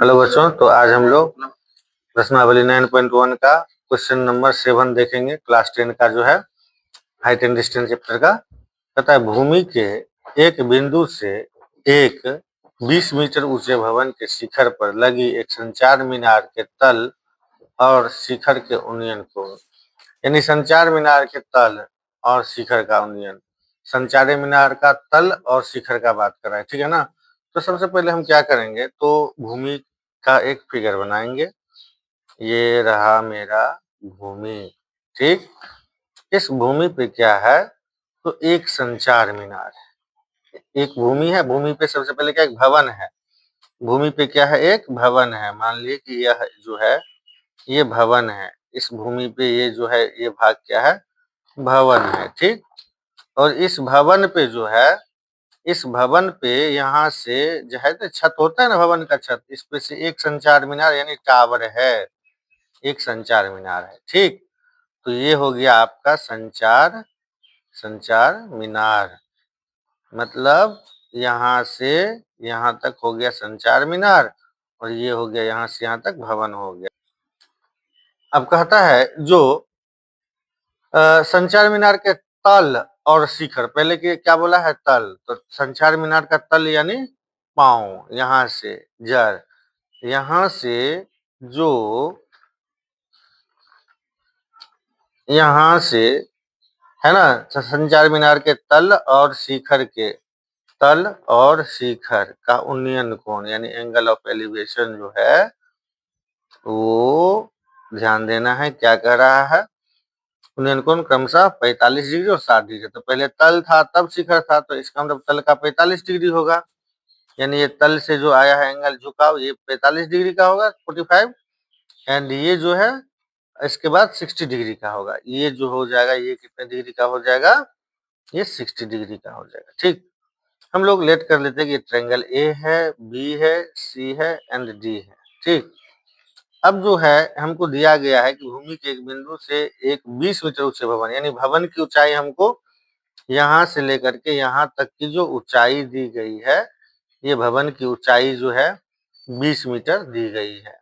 Hello बच्चों, तो आज हम लोग प्रश्नावली 9.1 का क्वेश्चन नंबर 7 देखेंगे। क्लास 10 का जो है हाइट एंड डिस्टेंस चैप्टर का। कहता है भूमि के एक बिंदु से एक 20 मीटर ऊंचे भवन के शिखर पर लगी एक संचार मीनार के तल और शिखर के उन्नयन को, यानी संचार मीनार के तल और शिखर का उन्नयन, संचार मीनार का तल और शिखर का बात कर रहा है, ठीक है ना। तो सबसे पहले हम क्या करेंगे, तो भूमि का एक फिगर बनाएंगे। ये रहा मेरा भूमि, ठीक। इस भूमि पे क्या है, तो एक संचार मीनार है, एक भूमि है। भूमि पे सबसे पहले क्या, एक भवन है। भूमि पे क्या है, एक भवन है। मान लीजिए कि यह जो है ये भवन है। इस भूमि पे ये जो है ये भाग क्या है, भवन है, ठीक। और इस भवन पे जो है, इस भवन पे यहाँ से जो है तो छत होता है ना, भवन का छत, इस पे से एक संचार मीनार यानी टावर है, एक संचार मीनार है, ठीक। तो ये हो गया आपका संचार मीनार, मतलब यहाँ से यहाँ तक हो गया संचार मीनार, और ये हो गया यहाँ से यहाँ तक भवन हो गया। अब कहता है जो संचार मीनार के तल और शिखर, पहले के क्या बोला है, तल, तो संचार मीनार का तल यानी पांव, यहाँ से जड़, यहाँ से जो यहाँ से है ना, संचार मीनार के तल और शिखर के, तल और शिखर का उन्नयन कोण यानी एंगल ऑफ एलिवेशन जो है वो ध्यान देना है। क्या कह रहा है, उन्नयन कोण क्रमशः 45 डिग्री और 60 डिग्री। तो पहले तल था तब शिखर था, तो इसका मतलब तल का 45 डिग्री होगा, यानी ये तल से जो आया है एंगल झुकाव ये 45 डिग्री का होगा, 45। एंड ये जो है इसके बाद 60 डिग्री का होगा। ये जो हो जाएगा ये कितने डिग्री का हो जाएगा, ये 60 डिग्री का हो जाएगा, ठीक। हम लोग लेट कर लेते हैं कि ट्रायंगल ए है, बी है, सी है एंड डी है, ठीक। अब जो है हमको दिया गया है कि भूमि के एक बिंदु से एक 20 मीटर ऊंचे भवन, यानी भवन की ऊंचाई हमको यहाँ से लेकर के यहाँ तक की जो ऊंचाई दी गई है, ये भवन की ऊंचाई जो है 20 मीटर दी गई है।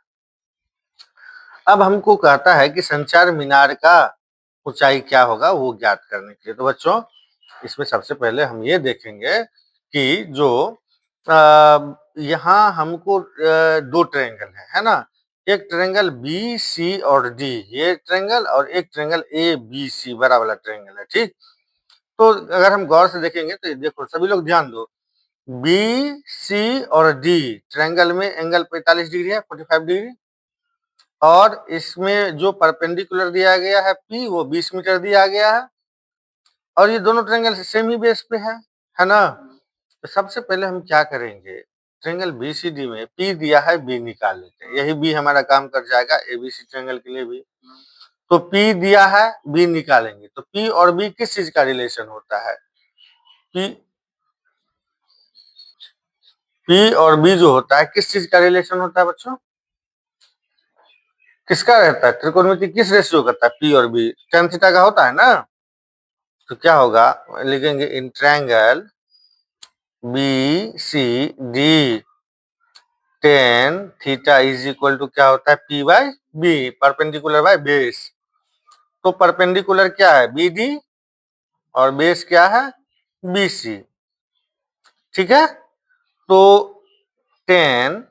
अब हमको कहता है कि संचार मीनार का ऊंचाई क्या होगा वो ज्ञात करने के लिए। तो बच्चों इसमें सबसे पहले हम ये देखेंगे कि जो यहाँ हमको दो ट्रायंगल है ना, एक ट्रायंगल बी सी और डी, ये ट्रायंगल, और एक ट्रायंगल ए बी सी बड़ा वाला ट्रायंगल है, ठीक। तो अगर हम गौर से देखेंगे तो देखो सभी लोग ध्यान दो, बी सी और डी ट्रायंगल में एंगल 45 डिग्री है, 45 डिग्री, और इसमें जो परपेंडिकुलर दिया गया है पी वो 20 मीटर दिया गया है, और ये दोनों ट्रायंगल सेम ही बेस पे है ना। तो सबसे पहले हम क्या करेंगे, ट्रायंगल बीसीडी में पी दिया है, बी निकाल लेते हैं, यही बी हमारा काम कर जाएगा एबीसी ट्रायंगल के लिए भी। तो पी दिया है, बी निकालेंगे, तो पी और बी किस चीज का रिलेशन होता है, पी और बी जो होता है किस चीज का रिलेशन होता है बच्चों, किसका रहता है, त्रिकोणमिति किस रेशियो करता है, पी और बी tan थीटा का होता है ना। तो क्या होगा, लिखेंगे in triangle B C D tan theta is equal to क्या होता है, P by B, perpendicular by base. तो परपेंडिकुलर क्या है, बी डी, और बेस क्या है, बी सी, ठीक है। तो tan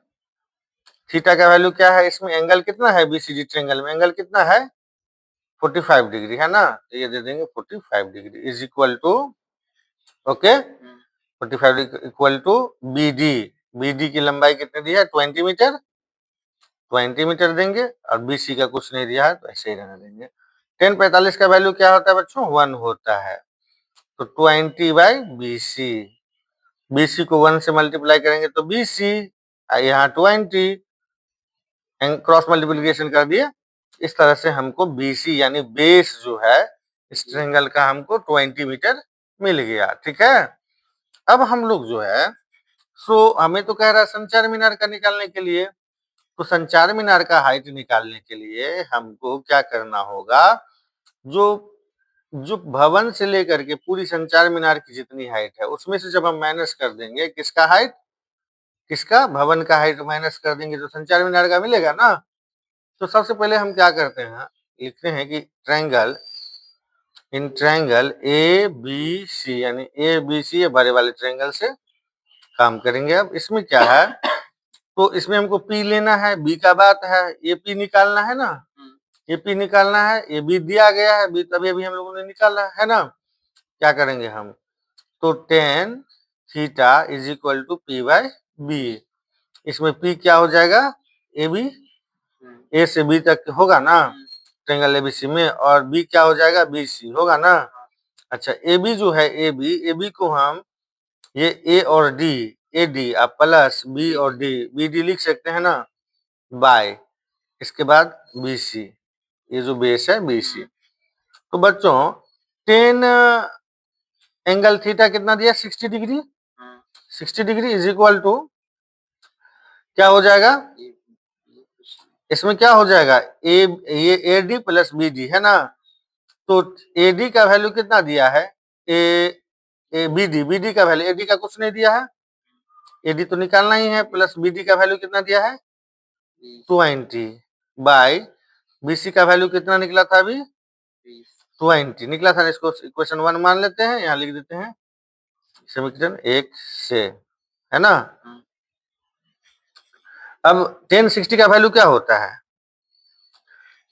थीटा का वैल्यू क्या है, इसमें एंगल कितना है, बीसीडी ट्रायंगल में एंगल कितना है, 45 डिग्री है ना। तो ये दे देंगे 45 degree is equal to, okay, 45 equal to B D, B D की लंबाई कितनी दी है, 20 मीटर, 20 मीटर देंगे, और बीसी का कुछ नहीं दिया है तो ऐसे ही रहने देंगे। tan 45 का वैल्यू क्या होता है बच्चों, 1 होता है। तो 20 बाई बीसी, बीसी को 1 से मल्टीप्लाई करेंगे तो बीसी, यहाँ 20 क्रॉस मल्टीप्लिकेशन कर दिए। इस तरह से हमको बीसी यानी बेस जो है इस ट्रायंगल का हमको 20 मीटर मिल गया, ठीक है। अब हम लोग जो है हमें तो कह रहा है संचार मीनार का निकालने के लिए, तो संचार मीनार का हाइट निकालने के लिए हमको क्या करना होगा, जो जो भवन से लेकर के पूरी संचार मीनार की जितनी हाइट है उसमें से जब हम माइनस कर देंगे किसका हाइट, किसका, भवन का हाइट माइनस कर देंगे तो संचार मीनार का मिलेगा ना। तो सबसे पहले हम क्या करते हैं, लिखते हैं कि triangle, in triangle A B C, यानी ए बी सी ये बड़े वाले ट्रायंगल से काम करेंगे। अब इसमें क्या है, तो इसमें हमको पी लेना है, बी का बात है, ए पी निकालना है ना, ए पी निकालना है, ए बी दिया गया है, बी तभी अभी हम लोगों ने निकाला है ना। क्या करेंगे हम, तो tan theta is equal to P by B. इसमें पी क्या हो जाएगा, ए बी, ए से बी तक होगा ना ट्रायंगल एबीसी में, और बी क्या हो जाएगा, बी सी होगा ना। अच्छा ए बी जो है, ए बी को हम ये ए और डी, ए डी आप प्लस बी और डी, बी डी लिख सकते हैं ना, बाय इसके बाद बी सी, ये जो बेस है बी सी। तो बच्चों टेन एंगल थीटा कितना दिया, 60 degree, 60 degree is equal to क्या हो जाएगा, इसमें क्या हो जाएगा, ये A D plus B D है ना। तो ए डी का वैल्यू कितना दिया है, ए बी डी का वैल्यू, ए डी का कुछ नहीं दिया है, ए डी तो निकालना ही है, प्लस बी डी का वैल्यू कितना दिया है 20 बाय बी सी का वैल्यू कितना निकला था अभी 20 निकला था। इसको इक्वेशन 1 मान लेते हैं, यहाँ लिख देते हैं समीकरण 1 से, है ना। अब 1060 का वैल्यू क्या होता है,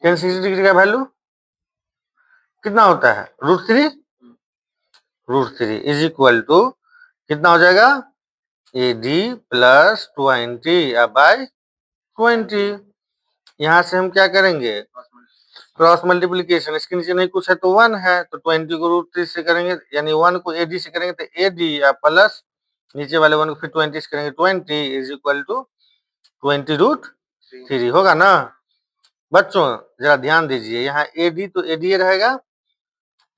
1060 डिग्री का वैल्यू कितना होता है, √3 इज इक्वल टू कितना हो जाएगा, ए डी प्लस 20 बाय 20। यहाँ से हम क्या करेंगे, क्रॉस मल्टीप्लीकेशन, इसके नीचे नहीं कुछ है तो 1 है, तो 20 को √3 से करेंगे, यानी 1 को एडी से करेंगे तो एडी या प्लस नीचे वाले 1 को फिर 20 से करेंगे 20 इज इक्वल टू 20√3 होगा ना। बच्चों जरा ध्यान दीजिए, यहाँ एडी तो एडी रहेगा,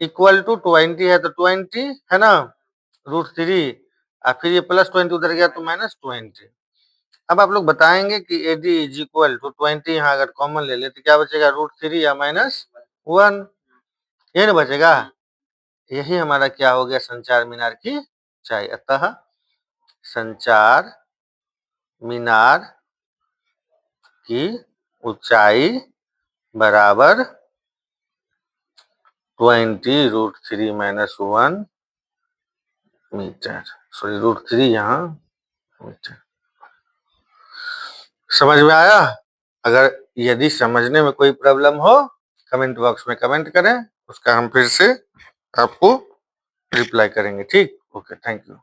इक्वल टू 20 है तो 20 है ना, √3 और फिर ये प्लस 20 उधर गया तो -20। अब आप लोग बताएंगे कि A D is equal to 20, यहाँ अगर कॉमन ले ले तो क्या बचेगा, √3 या -1, ये ना बचेगा। यही हमारा क्या हो गया, संचार मीनार की ऊंचाई। अतः संचार मीनार की ऊंचाई बराबर 20√3 -1 मीटर, सॉरी √3 यहाँ मीटर। समझ में आया। अगर यदि समझने में कोई प्रॉब्लम हो कमेंट बॉक्स में कमेंट करें, उसका हम फिर से आपको रिप्लाई करेंगे। ठीक, ओके, थैंक यू।